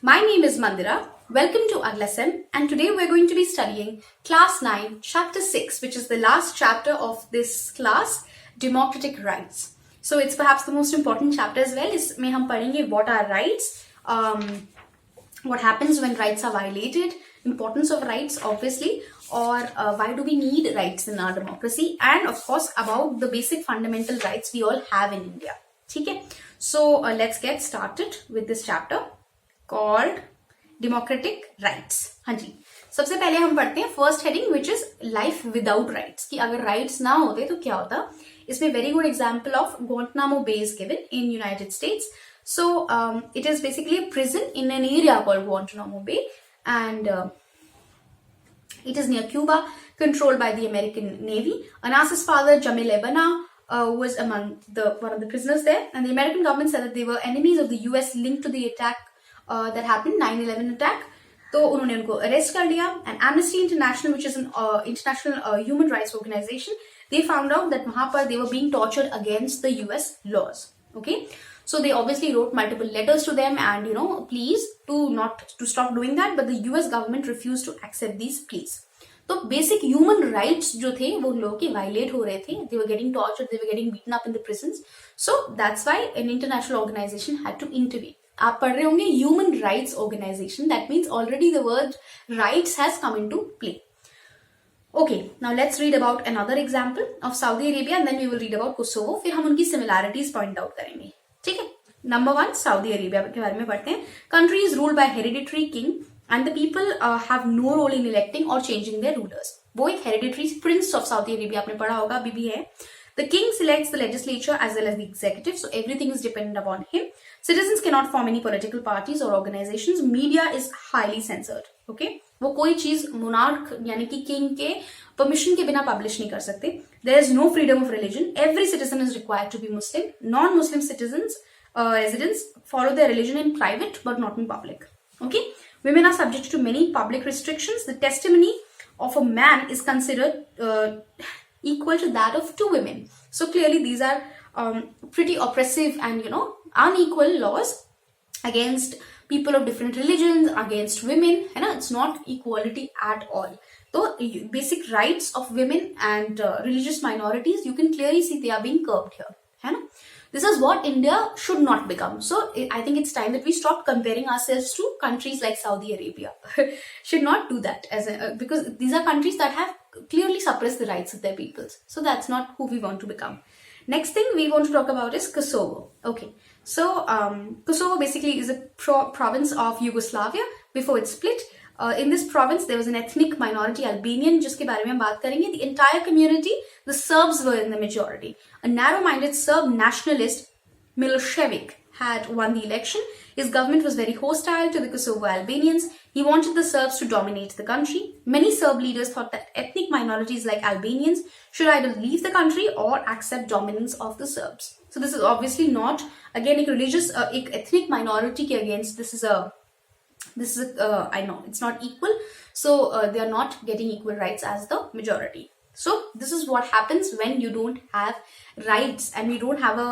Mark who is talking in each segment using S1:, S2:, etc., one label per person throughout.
S1: My name is Mandira. Welcome to AglaSem, and today we're going to be studying Class 9, Chapter 6, which is the last chapter of this class, Democratic Rights. So it's perhaps the most important chapter as well. इसमें हम पढ़ेंगे what are rights, what happens when rights are violated, importance of rights obviously, or why do we need rights in our democracy, and of course about the basic fundamental rights we all have in India. ठीक है? So let's get started with this chapter called Democratic Rights. हाँ जी, सबसे पहले हम पढ़ते हैं first heading which is life without rights, कि अगर राइट्स ना होते तो क्या होता. इसमें very good example of Guantanamo Bay is given in United States. So it is basically a prison in an area called Guantanamo Bay, and it is near Cuba, controlled by the American Navy. Anas's father, Jamil Ebana, was among one of the prisoners there, and the American government said that they were enemies of the US linked to the attack that happened, 9/11 attack. तो उन्होंने उनको arrest कर लिया. And Amnesty International, which is an international human rights organization, they found out that वहाँ पर they were being tortured against the US laws. Okay, so they obviously wrote multiple letters to them and please to stop doing that, but the US government refused to accept these pleas. तो basic human rights जो थे वो लोगों के violate हो रहे थे. They were getting tortured, they were getting beaten up in the prisons. So that's why an international organization had to intervene. आप पढ़ रहे होंगे human rights organization, that means already the word rights has come into play. Okay, now let's read about another example of Saudi Arabia and then we will read about Kosovo. फिर हम उनकी similarities point out करेंगे. ठीक है, number 1 Saudi Arabia के बारे में पढ़ते हैं. Country is ruled by hereditary king and the people have no role in electing or changing their rulers. वो एक hereditary prince of Saudi Arabia आपने पढ़ा होगा, अभी भी है. The king selects the legislature as well as the executive, so everything is dependent upon him. Citizens cannot form any political parties or organizations. Media is highly censored. Okay, वो कोई चीज monarch यानी कि king के permission के बिना publish नहीं कर सकते. There is no freedom of religion. Every citizen is required to be Muslim. Non-Muslim citizens, residents follow their religion in private but not in public. Okay. Women are subject to many public restrictions. The testimony of a man is considered equal to that of 2 women. So clearly these are pretty oppressive and unequal laws against people of different religions, against women. It's not equality at all. So basic rights of women and religious minorities, you can clearly see they are being curbed here. This is what India should not become. So I think it's time that we stop comparing ourselves to countries like Saudi Arabia. Should not do that because these are countries that have clearly suppressed the rights of their peoples. So that's not who we want to become. Next thing we want to talk about is Kosovo. Okay, so Kosovo basically is a province of Yugoslavia before it split. In this province, there was an ethnic minority, Albanian, जिसके बारे में हम बात करेंगे. The entire community, the Serbs were in the majority. A narrow-minded Serb nationalist, Milosevic, had won the election. His government was very hostile to the Kosovo Albanians. He wanted the Serbs to dominate the country. Many Serb leaders thought that ethnic minorities like Albanians should either leave the country or accept dominance of the Serbs. So this is obviously not, again, a religious, a ethnic minority के against. This is I know it's not equal, so they are not getting equal rights as the majority. So this is what happens when you don't have rights and you don't have a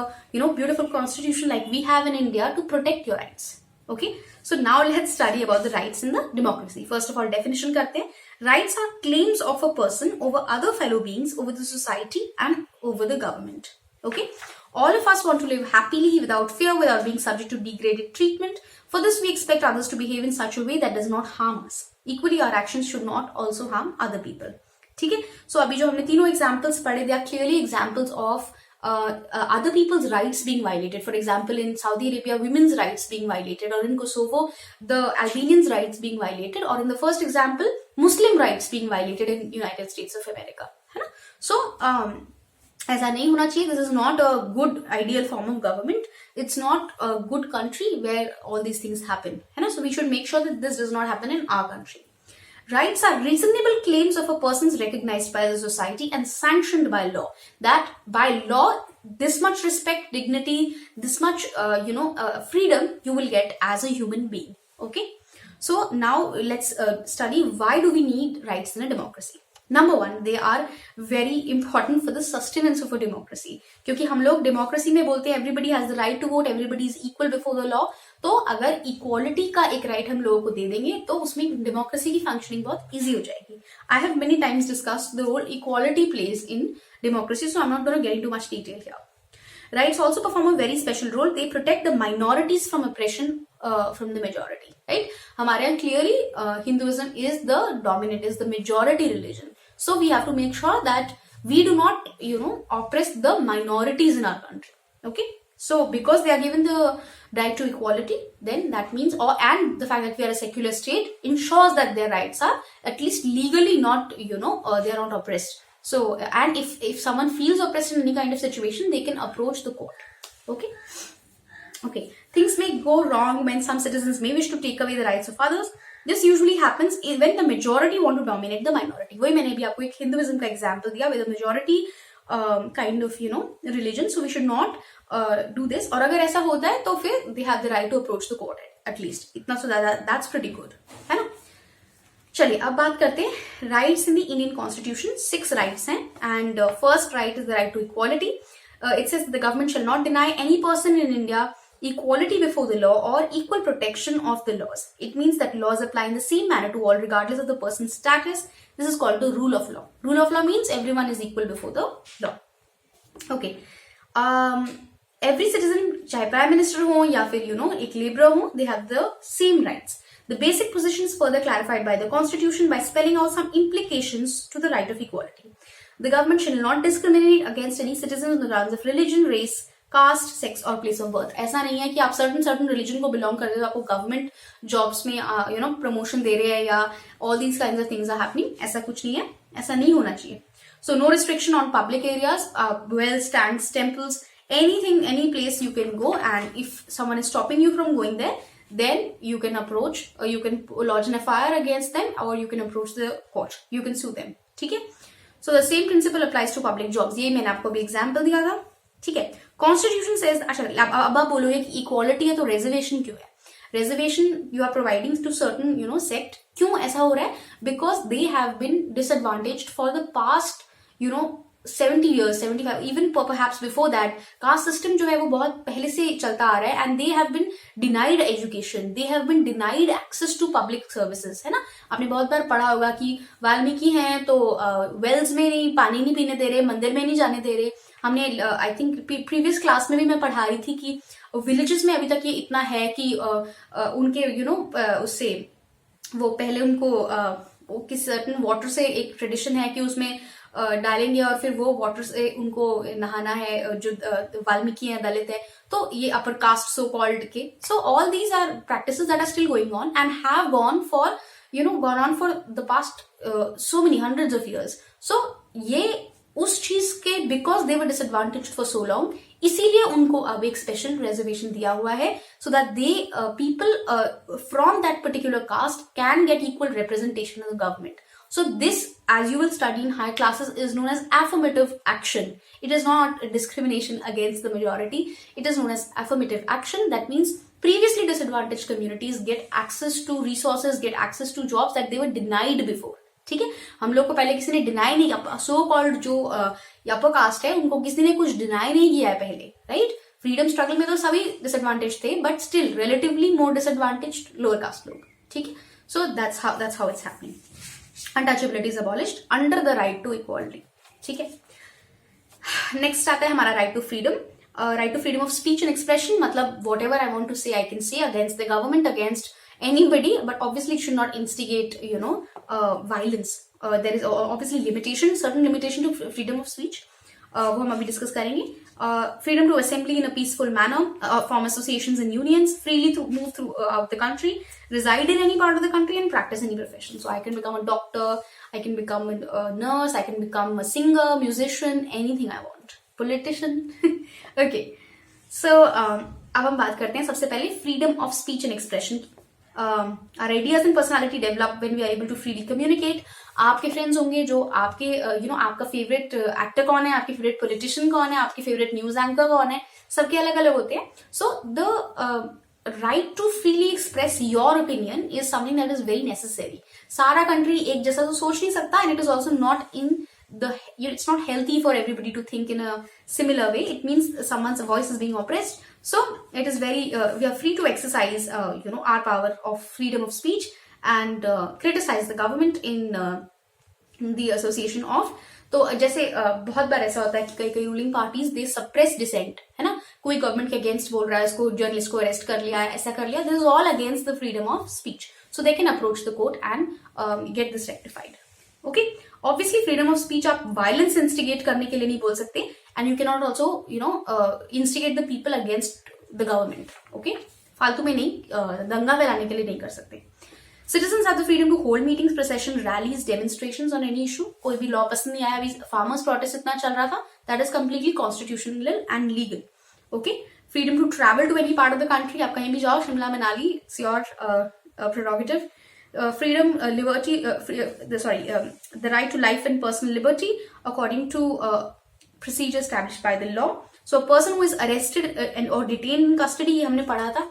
S1: beautiful constitution like we have in India to protect your rights. Okay, so now let's study about the rights in the democracy. First of all, definition करते हैं. Rights are claims of a person over other fellow beings, over the society and over the government. Okay, all of us want to live happily without fear, without being subject to degraded treatment. For this, we expect others to behave in such a way that does not harm us. Equally, our actions should not also harm other people. ठीक है? So अभी जो हमने तीनों examples पढ़े, they are clearly examples of other people's rights being violated. For example, in Saudi Arabia, women's rights being violated, or in Kosovo, the Albanians' rights being violated, or in the first example, Muslim rights being violated in United States of America. है ना? So ऐसा नहीं होना चाहिए. This is not a good ideal form of government. It's not a good country where all these things happen. So we should make sure that this does not happen in our country. Rights are reasonable claims of a person's recognized by the society and sanctioned by law. That by law, this much respect, dignity, this much freedom you will get as a human being. Okay. So now let's study why do we need rights in a democracy. Number 1, they are very important for the sustenance of a democracy. क्योंकि हम लोग democracy में बोलते हैं everybody has the right to vote, everybody is equal before the law. तो अगर equality का एक राइट हम लोगों को दे देंगे तो उसमें डेमोक्रेसी की फंक्शनिंग बहुत ईजी हो जाएगी. I have many times discuss the role equality plays in democracy, so I'm not going to get into much detail here. Rights also perform a very special role. They protect the minorities from oppression from the majority. Right? हमारे यहाँ clearly Hinduism is the dominant, is the majority religion. So we have to make sure that we do not, oppress the minorities in our country. Okay? So because they are given the right to equality, then that means, and the fact that we are a secular state ensures that their rights are at least legally not, they are not oppressed. So, and if someone feels oppressed in any kind of situation, they can approach the court. Okay? Okay. Things may go wrong when some citizens may wish to take away the rights of others. This usually happens when the majority want to dominate the minority. वही मैंने भी आपको एक Hinduism का example दिया with the majority kind of, religion. So we should not do this. और अगर ऐसा होता है तो फिर they have the right to approach the court at least. इतना so that's pretty good. है ना? चलिए अब बात करते हैं rights in the Indian constitution. 6 rights हैं and first right is the right to equality. It says the government shall not deny any person in India equality before the law or equal protection of the laws. It means that laws apply in the same manner to all regardless of the person's status. This is called the rule of law. Rule of law means everyone is equal before the law. Okay. Every citizen, चाहे prime minister हो या फिर एक labourer हो, they have the same rights. The basic position is further clarified by the Constitution by spelling out some implications to the right of equality. The government shall not discriminate against any citizen on the grounds of religion, race, caste, sex or place of birth. ऐसा नहीं है कि आप certain religion को belong करते हो आपको government jobs में promotion दे रहे हैं या all these kinds of things are happening. ऐसा कुछ नहीं है, ऐसा नहीं होना चाहिए. So no restriction on public areas, wells, tanks, temples, anything, any place you can go, and if someone is stopping you from going there, then you can approach, or you can lodge an FIR against them, or you can approach the court. You can sue them. ठीक है? So the same principle applies to public jobs. ये मैंने आपको भी example दिया था. ठीक है? Constitution says, अच्छा अब आप बोलोगे कि equality है तो reservation क्यों है? Reservation you are providing to certain sect. क्यों ऐसा हो रहा है? Because they have been disadvantaged for the past 70 years, 75, even perhaps before that. Caste system जो है वो बहुत पहले से चलता आ रहा है and they have been denied education, they have been denied access to public services. है ना? आपने बहुत बार पढ़ा होगा कि वाल्मीकि हैं तो wells में नहीं पानी नहीं पीने दे रहे, मंदिर में नहीं जाने दे रहे. हमने आई थिंक प्रीवियस क्लास में भी मैं पढ़ा रही थी कि विलेजेस में अभी तक ये इतना है कि उनके उससे वो पहले उनको किस सर्टन वाटर से एक ट्रेडिशन है कि उसमें डालेंगे और फिर वो वाटर से उनको नहाना है. जो वाल्मीकि है, दलित है, तो ये अपर कास्ट सो कॉल्ड के. So all these are practices that are still going on and have gone for the past so many hundreds of years. So ये उस चीज के because they were disadvantaged for so long, इसीलिए उनको अब एक special reservation दिया हुआ है so that the people from that particular caste can get equal representation in the government. So this, as you will study in higher classes, is known as affirmative action. It is not a discrimination against the majority. It is known as affirmative action. That means previously disadvantaged communities get access to resources, get access to jobs that they were denied before. ठीक है? हम लोग को पहले किसी ने deny नहीं किया. सो कॉल्ड जो अपर कास्ट है उनको किसी ने कुछ डिनाई नहीं किया है पहले, राइट? फ्रीडम स्ट्रगल में तो सभी डिसएडवांटेज थे, but still relatively more disadvantaged lower caste लोग. ठीक है? So that's how it's happening. Untouchability is abolished under the right to equality. ठीक है? नेक्स्ट आता है हमारा right to freedom. Right to freedom of speech and expression, मतलब whatever I want to say I can say against the government, against anybody, but obviously it should not instigate violence. There is obviously certain limitation to freedom of speech. वो हम अभी discuss करेंगे. Freedom to assembly in a peaceful manner, form associations and unions, freely to move throughout the country, reside in any part of the country and practice any profession. So I can become a doctor, I can become a nurse, I can become a singer, musician, anything I want. Politician. Okay. So अब हम बात करते हैं सबसे पहले freedom of speech and expression की. Our ideas and personality develop when we are able to freely communicate. आपके friends होंगे जो आपके आपका फेवरेट एक्टर कौन है, आपके फेवरेट पॉलिटिशियन कौन है, आपके फेवरेट न्यूज एंकर कौन है, सबके अलग अलग होते हैं. So the right to freely express your opinion is something that is very necessary. सारा कंट्री एक जैसा तो सोच नहीं सकता, and it is also not in it's not healthy for everybody to think in a similar way. It means someone's voice is being oppressed. So it is very we are free to exercise our power of freedom of speech and criticize the government in the association of. तो जैसे बहुत बार ऐसा होता है कि कई कई ruling parties they suppress dissent, है ना, कोई गवर्नमेंट के अगेंस्ट बोल रहा है, इसको जर्नलिस्ट को अरेस्ट कर लिया है, ऐसा कर लिया, this is all against the freedom of speech, so they can approach the court and get this rectified. Okay, obviously freedom of speech आप वायलेंस इंस्टिगेट करने के लिए नहीं बोल सकते, and you can not also instigate the people against the government. Okay, फालतू में नहीं, दंगा फैलाने के लिए नहीं कर सकते. Citizens have the freedom to hold meetings, procession, rallies, demonstrations on any issue. कोई भी लॉ पसंद नहीं आया, अभी फार्मर्स प्रोटेस्ट इतना चल रहा था, that is completely constitutional and legal. Okay, freedom to travel to any part of the country. आप कहीं भी जाओ, Shimla Manali, it's your prerogative. Freedom, liberty, the right to life and personal liberty according to procedure established by the law. So a person who is arrested or detained in custody, ये हमने पढ़ा था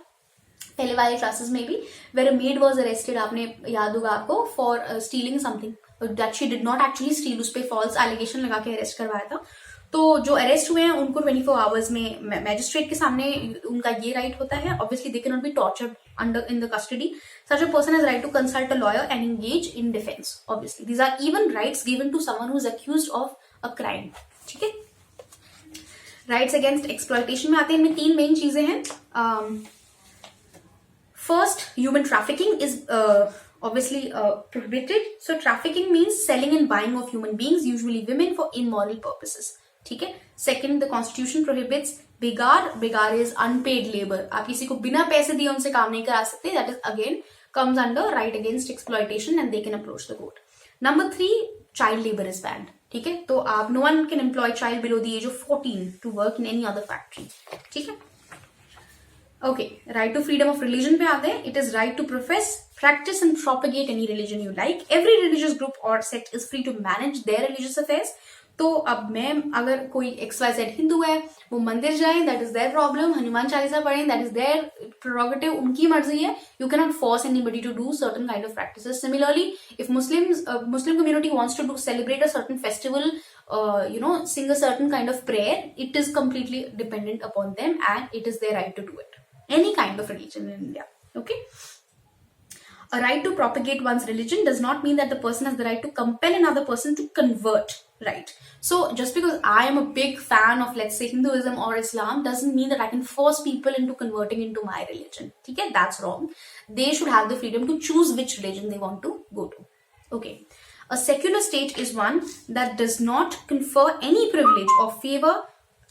S1: पहले वाले क्लासेस में भी, where a maid was arrested, आपने याद होगा आपको, for stealing something that she did not actually steal, उस पर फॉल्स एलिगेशन लगा के अरेस्ट करवाया था. तो जो अरेस्ट हुए हैं उनको 24 आवर्स में मैजिस्ट्रेट के सामने उनका ये राइट होता है. Obviously they can not be tortured under in the custody. Such a person has right to consult a lawyer and engage in defence. Obviously these are even rights given to someone who is accused of a crime. ठीक है, rights against exploitation में आते हैं. इनमें 3 main चीजें हैं. First, human trafficking is obviously prohibited. So trafficking means selling and buying of human beings, usually women, for immoral purposes. ठीक है. Second, the constitution prohibits begar. Begar is unpaid labor. आप किसी को बिना पैसे दिए उनसे काम नहीं करा सकते. That is again comes under right against exploitation and they can approach the court. Number 3, child labor is banned. ठीक है. तो आप no one can employ child below the age of 14 to work in any other factory. ठीक है. Okay, right to freedom of religion पे आते हैं. It is right to profess, practice and propagate any religion you like. Every religious group or sect is free to manage their religious affairs. तो अब मैं अगर कोई XYZ हिंदू है, वो मंदिर जाए, that is their problem. Hanuman Chalisa पढ़ें, that is their prerogative, उनकी मर्जी है. You cannot force anybody to do certain kind of practices. Similarly, if Muslim community wants to celebrate a certain festival, sing a certain kind of prayer, it is completely dependent upon them and it is their right to do it. Any kind of religion in India. Okay, a right to propagate one's religion does not mean that the person has the right to compel another person to convert, right? So just because I am a big fan of, let's say, Hinduism or Islam doesn't mean that I can force people into converting into my religion. Okay, that's wrong. They should have the freedom to choose which religion they want to go to. Okay, a secular state is one that does not confer any privilege or favor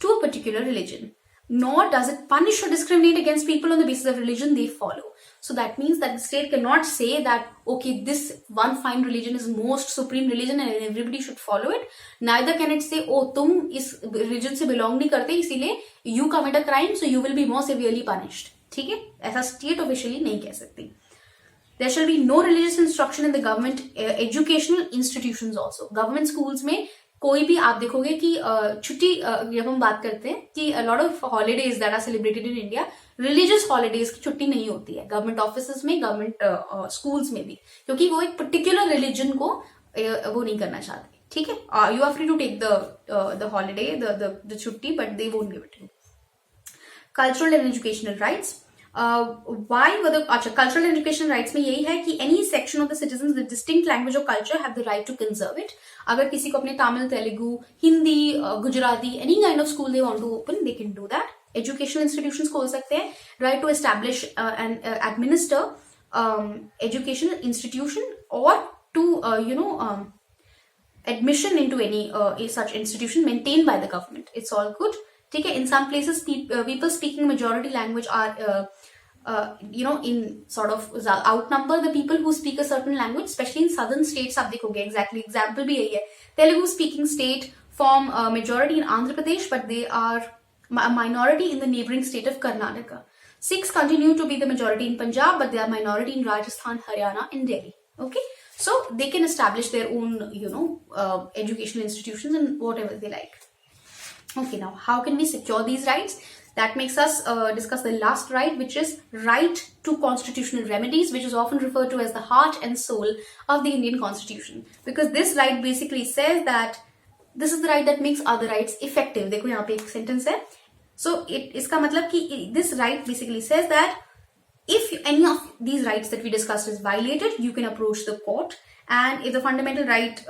S1: to a particular religion, nor does it punish or discriminate against people on the basis of religion they follow. So that means that the state cannot say that, okay, this one fine religion is most supreme religion and everybody should follow it. Neither can it say, oh, तुम इस religion से belong नहीं करते, इसीलिए you commit a crime, so you will be more severely punished. ठीक है, ऐसा state officially नहीं कह सकती. There shall be no religious instruction in the government educational institutions also. Government schools में कोई भी आप देखोगे कि छुट्टी, जब हम बात करते हैं कि lot of holidays that are celebrated in India, religious holidays की छुट्टी नहीं होती है गवर्नमेंट ऑफिसेज में, गवर्नमेंट स्कूल्स में भी, क्योंकि वो एक पर्टिकुलर रिलीजन को वो नहीं करना चाहते. ठीक है, you are free to take the holiday, the छुट्टी, but they won't give it you. Cultural and educational rights. अच्छा, कल्चरल एजुकेशन राइट्स में यही है कि any section of the citizen with distinct language और culture have the right to conserve it. अगर किसी को अपने Tamil, Telugu, Hindi, Gujarati, any kind of school they want to open, they can do that. Educational institutions खोल सकते हैं. Right to establish and administer educational institution और to admission into any such institution maintained by the government. It's all good. ठीक है. In some places, people speaking majority language are, in sort of outnumber the people who speak a certain language, especially in southern states. आप देखोगे exactly example भी यही है. Telugu speaking state form majority in Andhra Pradesh, but they are a minority in the neighboring state of Karnataka. Sikhs continue to be the majority in Punjab, but they are minority in Rajasthan, Haryana, and Delhi. Okay, so they can establish their own, educational institutions and whatever they like. Okay, now how can we secure these rights? That makes us discuss the last right, which is right to constitutional remedies, which is often referred to as the heart and soul of the Indian Constitution. Because this right basically says that this is the right that makes other rights effective. देखो यहाँ पे एक sentence है. सो इसका मतलब कि this right basically says that if any of these rights that we discussed is violated, you can approach the court. And if the fundamental right,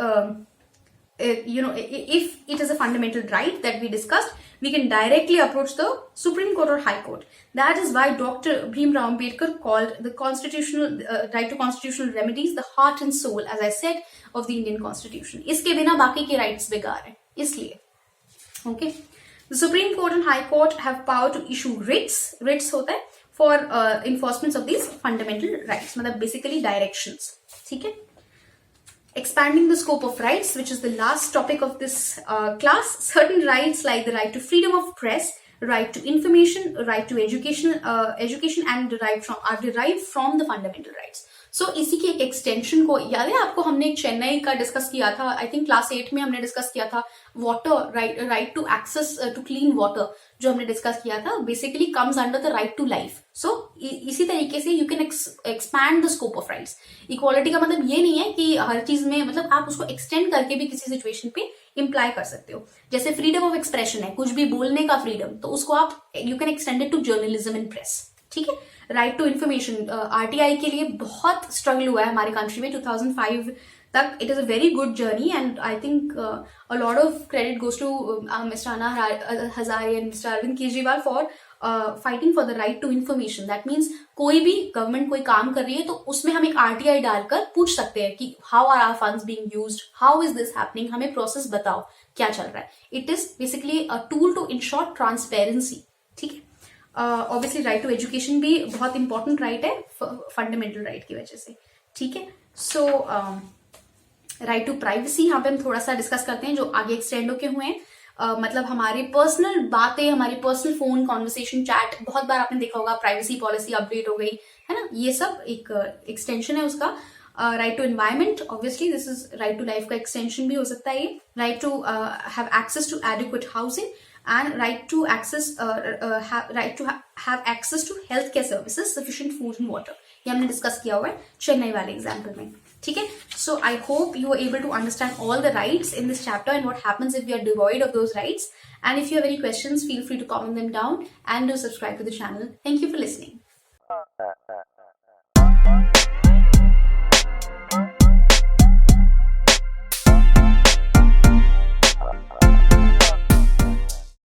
S1: if it is a fundamental right that we discussed, we can directly approach the Supreme Court or High Court. That is why Dr. Bhimrao Ambedkar called the constitutional right to constitutional remedies the heart and soul, as I said, of the Indian Constitution. इसके बिना बाकी के rights बेकार हैं, इसलिए. Okay. The Supreme Court and High Court have power to issue writs. Writs होता है for enforcement of these fundamental rights, मतलब basically directions. ठीक है. Expanding the scope of rights, which is the last topic of this class. Certain rights like the right to freedom of press, right to information, right to education and are derived from the fundamental rights. So इसी की एक extension को याद है आपको, हमने चेन्नई का discuss किया था, आई थिंक क्लास 8 में हमने डिस्कस किया था. Water right to access to clean water जो हमने डिस्कस किया था basically comes under the right to life. So इसी तरीके से you can expand the scope of rights. Equality का मतलब ये नहीं है कि हर चीज में, मतलब आप उसको एक्सटेंड करके भी किसी सिचुएशन पे इम्प्लाई कर सकते हो. जैसे फ्रीडम ऑफ एक्सप्रेशन है, कुछ भी बोलने का फ्रीडम, तो उसको आप you can extend it to journalism and press. ठीक है. राइट टू इन्फॉर्मेशन, आरटीआई के लिए बहुत स्ट्रगल हुआ है हमारे कंट्री में 2005 तक. It is a very good journey and I think a lot of credit goes to mister Anna Hazare and mister Arvind Kejriwal for fighting for the right to information. That means कोई भी गवर्नमेंट कोई काम कर रही है तो उसमें हम एक आरटीआई डालकर पूछ सकते हैं कि how are our funds being used, how is this happening, हमें प्रोसेस बताओ क्या चल रहा है. It is basically a tool to ensure transparency. ठीक है. ऑब्वियसली राइट टू एजुकेशन भी बहुत इंपॉर्टेंट राइट है फंडामेंटल राइट की वजह से. ठीक है. सो राइट टू प्राइवेसी यहाँ पे हम थोड़ा सा डिस्कस करते हैं जो आगे एक्सटेंड होके हुए हैं. मतलब हमारी पर्सनल बातें, हमारी पर्सनल फोन कॉन्वर्सेशन चैट, बहुत बार आपने देखा होगा प्राइवेसी पॉलिसी अपडेट हो गई है ना, ये सब एक एक्सटेंशन है उसका. Right to environment, obviously this is right to life का एक्सटेंशन भी हो सकता है ये. Right to have access to adequate housing and right to have access to healthcare services, sufficient food and water. ये हमने डिस्कस किया हुआ है चेन्नई वाले एग्जाम्पल में. ठीक है. So I hope you are able to understand all the rights in this chapter and what happens if we are devoid of those rights. And if you have any questions, feel free to comment them down and do subscribe to the channel. Thank you for listening.